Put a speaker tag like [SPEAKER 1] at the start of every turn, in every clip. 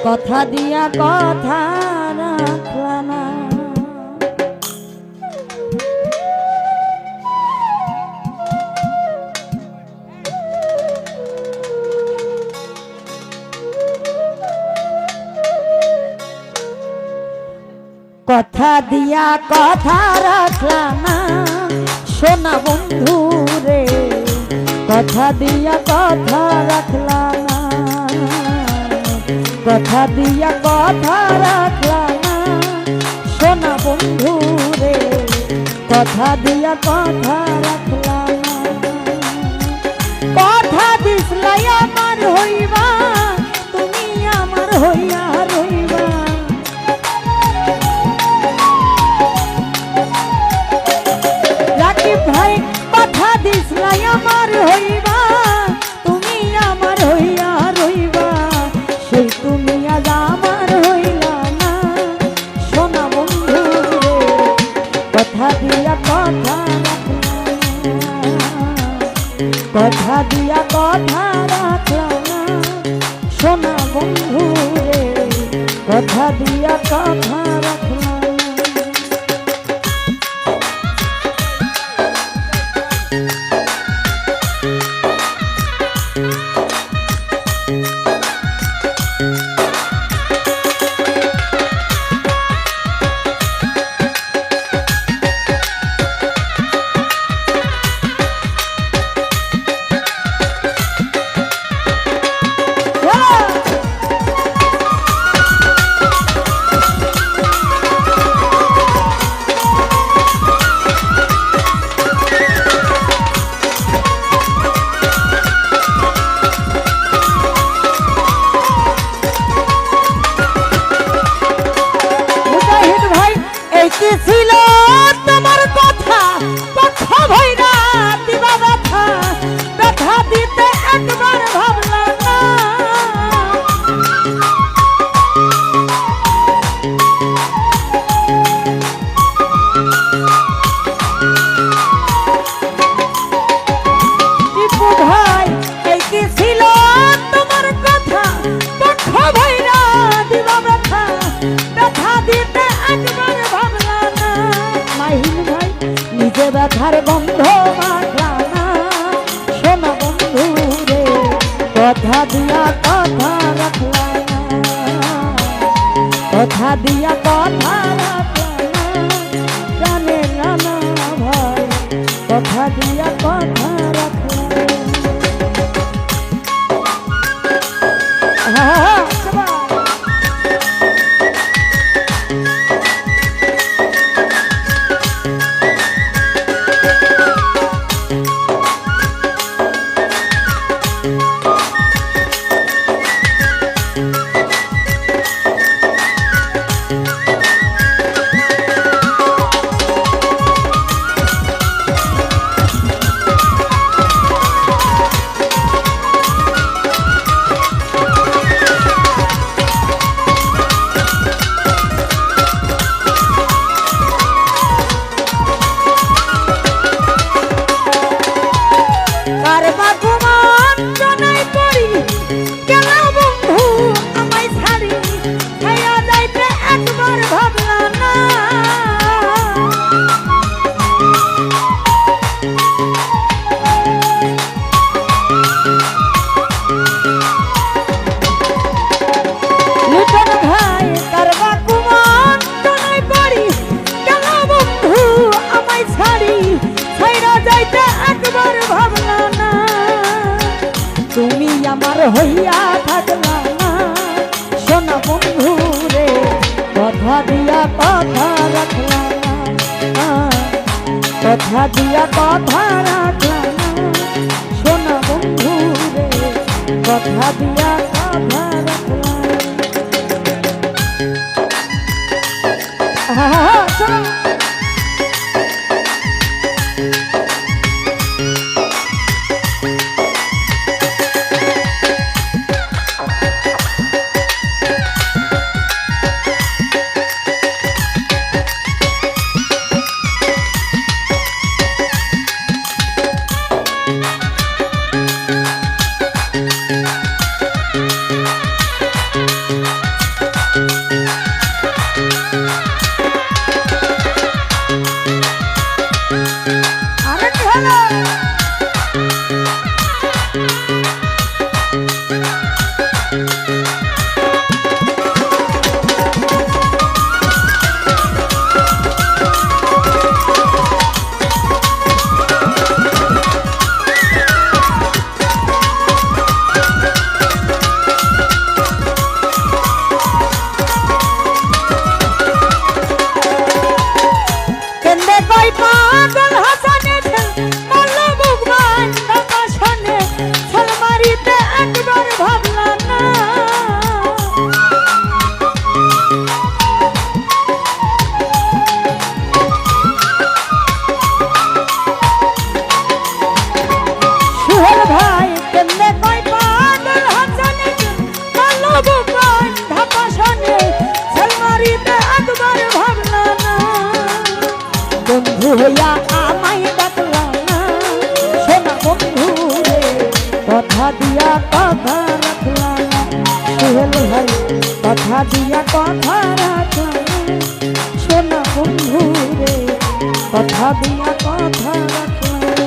[SPEAKER 1] কথা দিয়া কথা রাখলা না। কথা দিয়া কথা রাখলা না সোনা বন্ধু রে, কথা দিয়া কথা রাখলা না, কথা দিয়া কথা রাখলা না সোনা বন্ধু রে, কথা দিয়া কথা রাখলা না। কথা দিসলাই আমার হইবা, তুমি আমার হইয়া রইবা। রাকিব ভাই কথা দিসলাই আমার হইবা, তুমি আমার হইয়া রইবা। সেই তুমি আজ আমার হইলা না সোনা বন্ধু রে, কথা দিয়া কথা রাখলা না, কথা দিয়া কথা রাখলা না সোনা বন্ধু রে, কথা দিয়া কথা রাখলা না। কি ছিল তোমার কথা পক্ষ ভৈরা দিবা ব্যথা, ব্যথা দিতে একবার ভাবলা না। টিপু ভাই এই কি ছিল তোমার কথা পক্ষ ভৈরা দিবা ব্যথা, ব্যথা দিতে একবার ভাবলা না। মাহিন ভাই নিজে ব্যথার বন্ধ মাখলা না সোনা বন্ধু রে, কথা দিয়া কথা রাখলা না, কথা দিয়া কথা রাখলা না। জানে না না ভাই কথা দিয়া কথা রাখলা না। তুমি আমার হইয়া থাকলা না সোনা বন্ধু রে, কথা দিয়া কথা রাখলা না, কথা দিয়া কথা রাখলা না সোনা বন্ধু রে, কথা দিয়া কথা রাখলা না। বন্ধু হইয়া আমায় ডাকলা না, সোনা বন্ধু রে কথা দিয়া কথা রাখলা না। সোহেল ভাই কথা দিয়া কথা রাখলা না, সোনা বন্ধু রে কথা দিয়া কথা রাখলা না।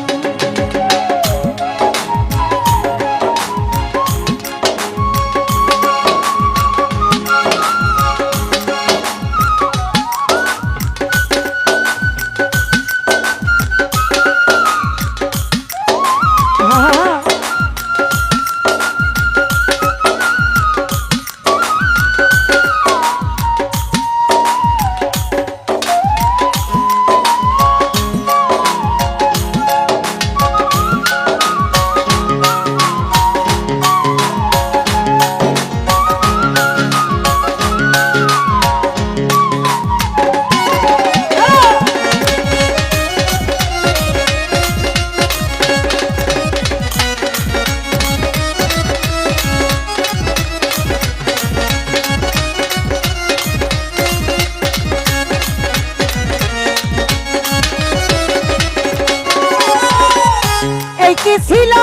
[SPEAKER 1] কি ছিল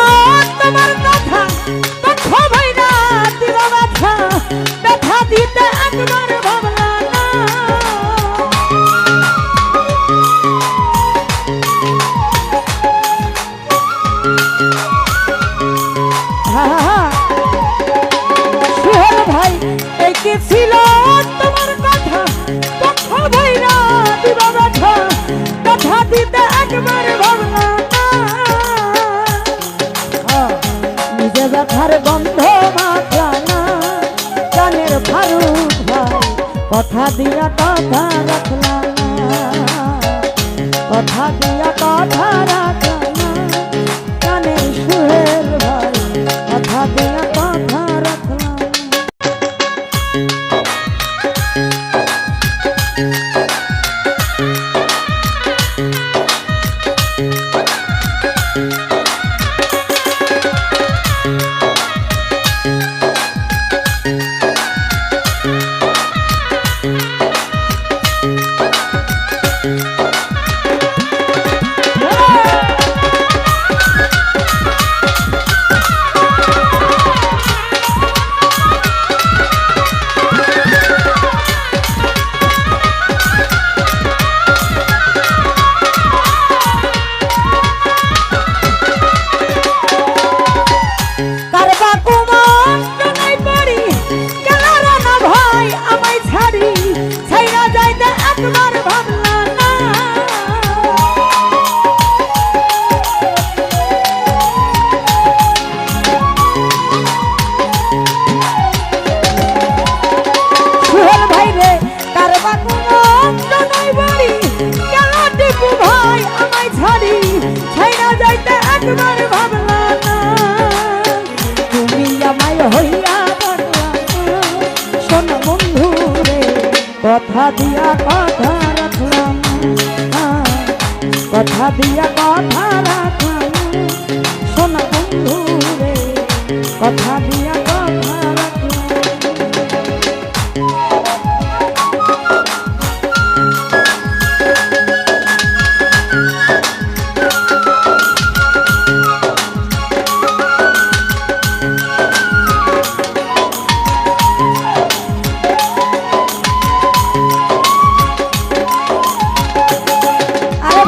[SPEAKER 1] তোমার কথা কণ্ঠ ভৈরা দিল ব্যথা, ব্যথা দিতে একবার ভাবলা না। সোহেল ভাই এই কি ছিল তোমার কথা কণ্ঠ ভৈরা দিল ব্যথা, ব্যথা দিতে একবার ভাবলা না। নিজে ব্যথার গন্ধ মাখলা না, কানের ফারুক ভাই কথা দিয়া কথা রাখলা না, কথা দিয়া কথা রাখলা না। কানের সোহেল ভাই কথা দিয়া কথা রাখলা না। কথা দিয়া কথা রাখলাম, কথা দিয়া কথা রাখলাম, সোনা বন্ধু রে কথা দিয়া কথা রাখলাম।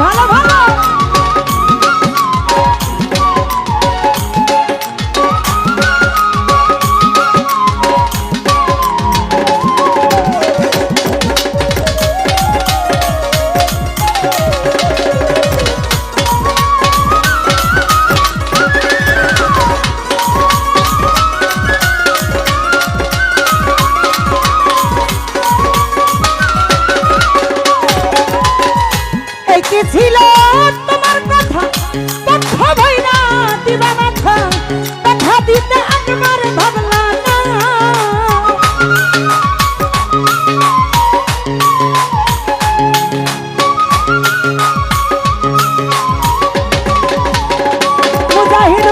[SPEAKER 1] ভালো ভালো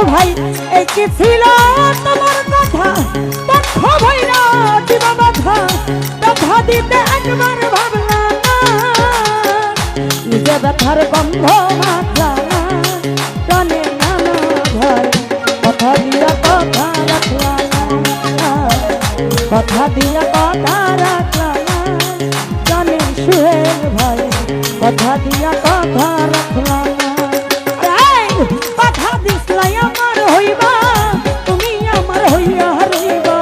[SPEAKER 1] ভাই এই কি ছিল তোমার কথা পক্ষ ভৈরা দিবা বাধা ব্যথা দিতে একবার ভাবলা না নিজে ব্যথার গন্ধ মাখলা না প্রাণে নানা ভয় কথা দিয়া কথা রাখলা না কথা দিয়া কথা রাখলা না জানে সুহের ভয় কথা দিয়া কথা রাখলা না কথা দিসলাই আমার হইবা তুমি আমার হইয়া রইবা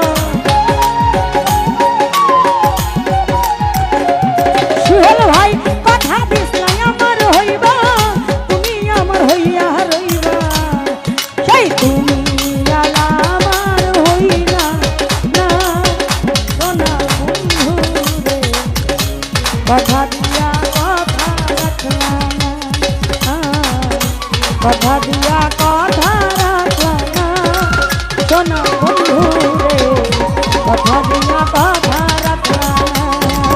[SPEAKER 1] সুহেল ভাই কথা দিসলাই আমার হইবা তুমি আমার হইয়া রইবা সেই তুমি আমার হইলা না সোনা বন্ধু রে কথা দিয়া কথা রাখলা না কথা দিয়া কথা রাখলা না সোনা বন্ধু রে কথা দিয়া কথা রাখলা না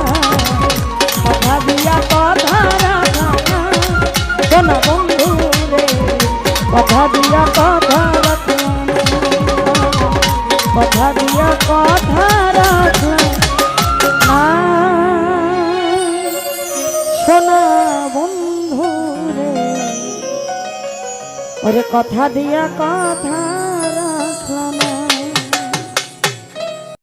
[SPEAKER 1] কথা দিয়া কথা রাখলা না সোনা বন্ধু রে কথা দিয়া কথা রাখলা না কথা দিয়া কথা রাখলা না সোনা বন্ধু রে ওরে কথা দিয়া কথা